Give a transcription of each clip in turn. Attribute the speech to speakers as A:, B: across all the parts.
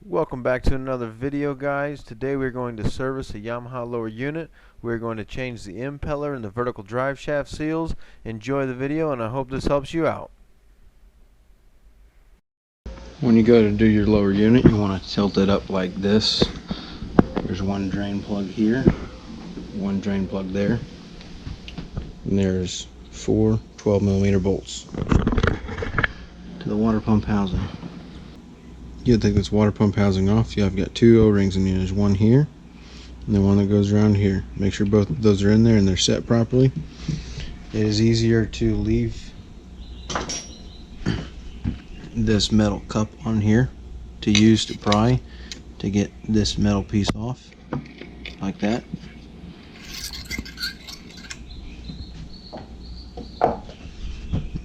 A: Welcome back to another video, guys. Today we're going to service a Yamaha lower unit. We're going to change the impeller and the vertical drive shaft seals. Enjoy the video, and I hope this helps you out.
B: When you go to do your lower unit, you want to tilt it up like this. There's one drain plug here, one drain plug there, and there's four 12mm bolts to the water pump housing. You take this water pump housing off. I've got two O-rings in here. There's one here and then one that goes around here. Make sure both of those are in there and they're set properly. It is easier to leave this metal cup on here to use to pry to get this metal piece off like that.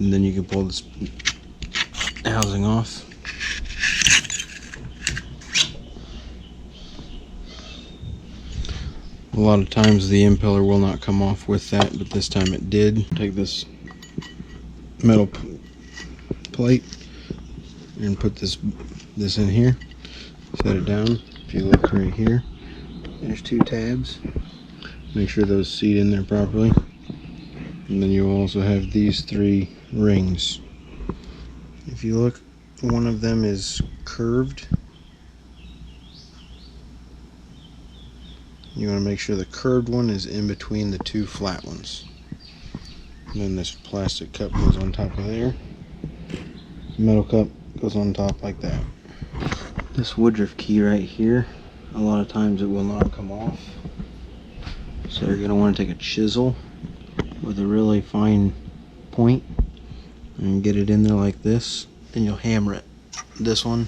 B: And then you can pull this housing off. A lot of times the impeller will not come off with that, but this time it did. Take this metal plate and put this in here. Set it down. If you look right here, there's two tabs. Make sure those seat in there properly. And then you also have these three rings. If you look, one of them is curved. You want to make sure the curved one is in between the two flat ones. And then this plastic cup goes on top of there. Metal cup goes on top like that. This woodruff key right here, a lot of times it will not come off. So you're going to want to take a chisel with a really fine point and get it in there like this, and you'll hammer it. This one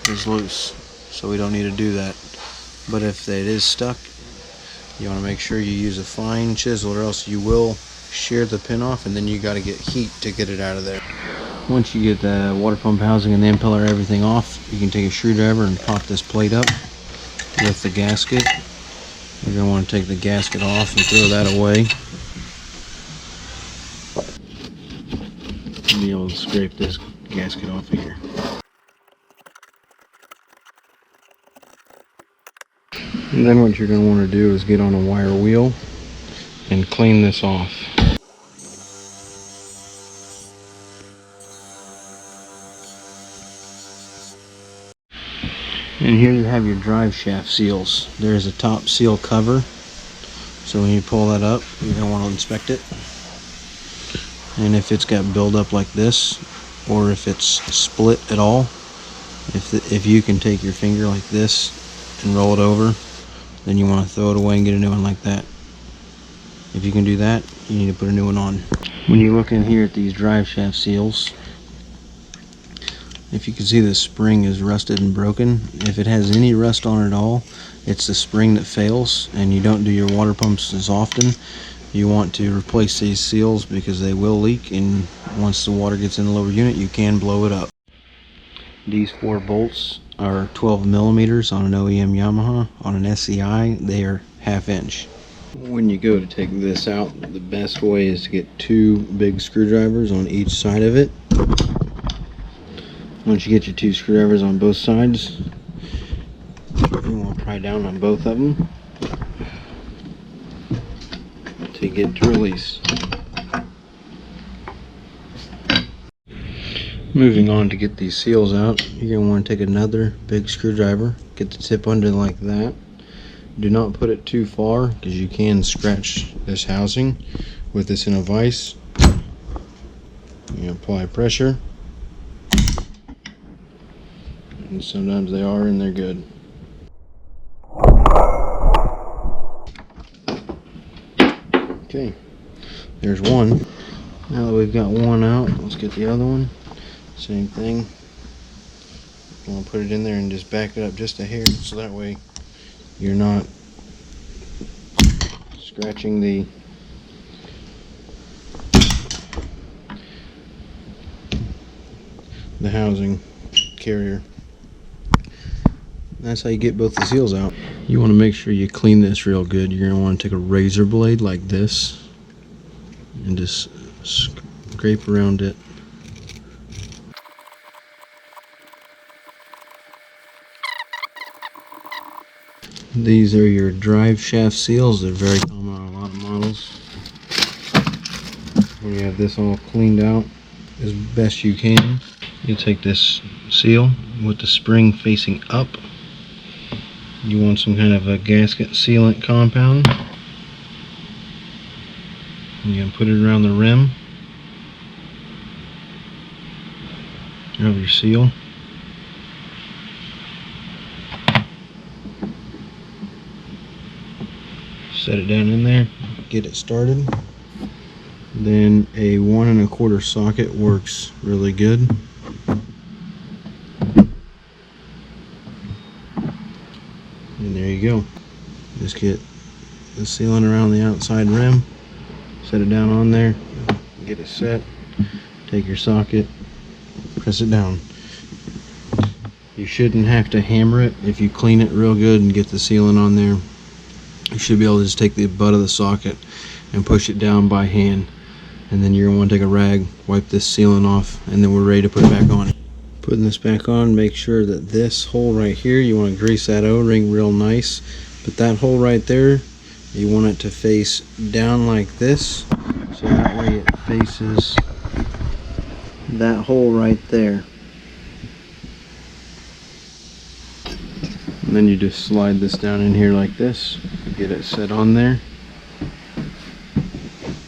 B: is loose, so we don't need to do that. But if it is stuck, you want to make sure you use a fine chisel, or else you will shear the pin off, and then you got to get heat to get it out of there. Once you get the water pump housing and the impeller, everything off, you can take a screwdriver and pop this plate up with the gasket. You're going to want to take the gasket off and throw that away. Be able to scrape this gasket off of here. And then what you're going to want to do is get on a wire wheel and clean this off. And here you have your drive shaft seals. There's a top seal cover, so when you pull that up, you're going to want to inspect it. And if it's got buildup like this, or if it's split at all, if you can take your finger like this and roll it over, then you want to throw it away and get a new one like that. If you can do that, you need to put a new one on. When you look in here at these drive shaft seals, if you can see the spring is rusted and broken. If it has any rust on it at all, it's the spring that fails, and you don't do your water pumps as often. You want to replace these seals because they will leak, and once the water gets in the lower unit, you can blow it up. These four bolts are 12mm on an OEM Yamaha. On an SCI, they are 1/2 inch. When you go to take this out, the best way is to get two big screwdrivers on each side of it. Once you get your two screwdrivers on both sides, you want to pry down on both of them to get to release. Moving on, to get these seals out, you're going to want to take another big screwdriver, get the tip under like that. Do not put it too far, because you can scratch this housing with this in a vise. You apply pressure, and sometimes they are, and they're good. Okay, there's one. Now that we've got one out, let's get the other one. Same thing. You want to put it in there and just back it up just a hair, so that way you're not scratching the housing carrier. That's how you get both the seals out. You want to make sure you clean this real good. You're going to want to take a razor blade like this and just scrape around it. These are your drive shaft seals. They're very common on a lot of models. When you have this all cleaned out as best you can, you take this seal with the spring facing up. You want some kind of a gasket sealant compound. You're going to put it around the rim of your seal. Set it down in there, get it started. Then a 1 1/4 socket works really good. And there you go. Just get the sealant around the outside rim, set it down on there, get it set, take your socket, press it down. You shouldn't have to hammer it. If you clean it real good and get the sealant on there, you should be able to just take the butt of the socket and push it down by hand. And then you're going to want to take a rag, wipe this sealant off, and then we're ready to put it back on. Putting this back on, make sure that this hole right here, you want to grease that O-ring real nice. But that hole right there, you want it to face down like this, so that way it faces that hole right there. And then you just slide this down in here like this, get it set on there.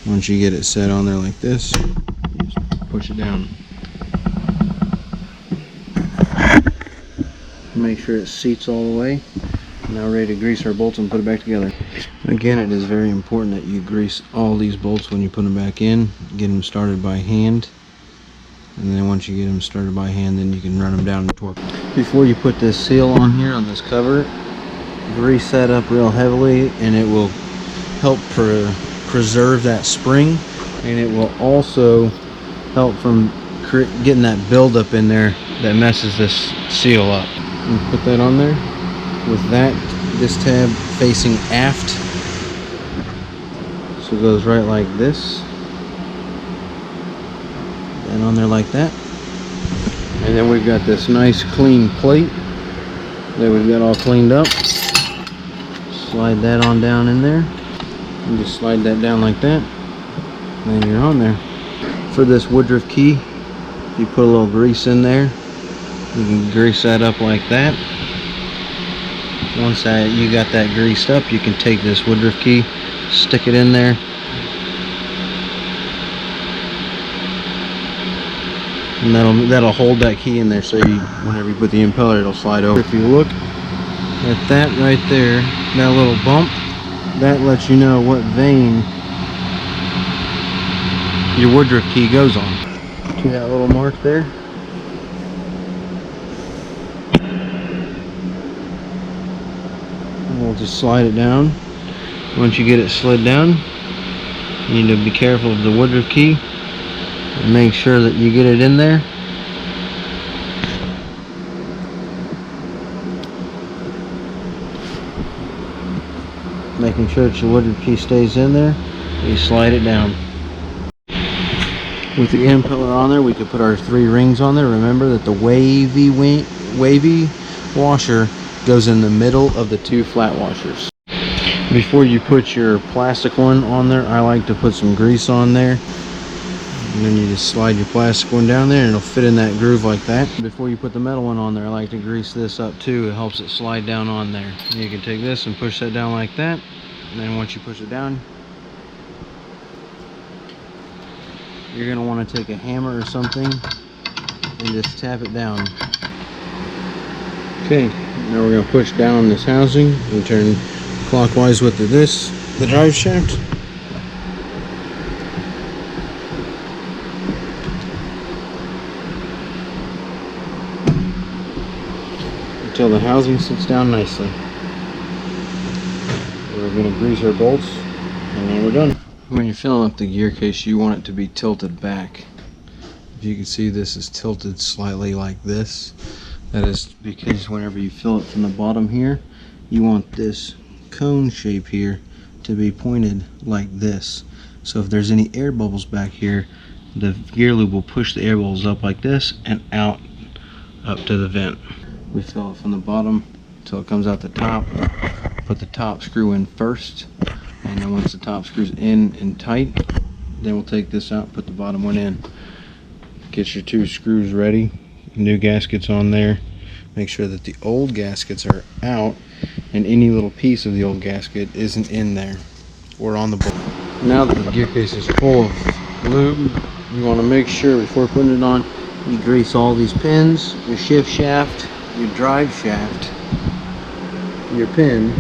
B: Once you get it set on there like this, you just push it down. Make sure it seats all the way. Now ready to grease our bolts and put it back together. Again, it is very important that you grease all these bolts when you put them back in. Get them started by hand. And then once you get them started by hand, then you can run them down and torque. Before you put this seal on here on this cover, grease that up real heavily, and it will help preserve that spring, and it will also help from getting that buildup in there that messes this seal up. And put that on there with this tab facing aft, so it goes right like this, and on there like that. And then we've got this nice clean plate that we've got all cleaned up. Slide that on down in there. And just slide that down like that, and then you're on there. For this woodruff key, you put a little grease in there. You can grease that up like that. Once you got that greased up, you can take this woodruff key, stick it in there, and that'll hold that key in there, so whenever you put the impeller, it'll slide over. If you look at that right there, that little bump, that lets you know what vein your woodruff key goes on. See that little mark there? And we'll just slide it down. Once you get it slid down, you need to be careful of the woodruff key and make sure that you get it in there. Making sure that your woodruff key stays in there, you slide it down. With the impeller on there, we could put our 3 rings on there. Remember that the wavy washer goes in the middle of the 2 flat washers. Before you put your plastic one on there, I like to put some grease on there. And then you just slide your plastic one down there and it'll fit in that groove like that. Before you put the metal one on there, I like to grease this up too. It helps it slide down on there. And you can take this and push that down like that. And then once you push it down, you're going to want to take a hammer or something and just tap it down. Okay, now we're going to push down on this housing and turn clockwise with the drive shaft. Until the housing sits down nicely. We're going to grease our bolts and then we're done. When you're filling up the gear case, you want it to be tilted back. If you can see, this is tilted slightly like this. That is because whenever you fill it from the bottom here, you want this cone shape here to be pointed like this. So if there's any air bubbles back here, the gear lube will push the air bubbles up like this and out up to the vent. We fill it from the bottom until it comes out the top, put the top screw in first, and then once the top screw's in and tight, then we'll take this out and put the bottom one in. Get your 2 screws ready, new gaskets on there. Make sure that the old gaskets are out and any little piece of the old gasket isn't in there or on the bolt. Now that the gear case is full of lube, you want to make sure before putting it on, you grease all these pins, your shift shaft, your drive shaft, your pin,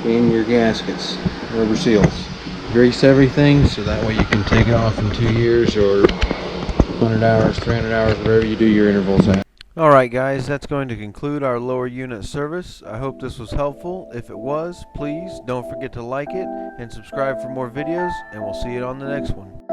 B: and your gaskets, rubber seals. Grease everything so that way you can take it off in 2 years or 100 hours, 300 hours, whatever you do your intervals at.
A: Alright guys, that's going to conclude our lower unit service. I hope this was helpful. If it was, please don't forget to like it and subscribe for more videos, and we'll see you on the next one.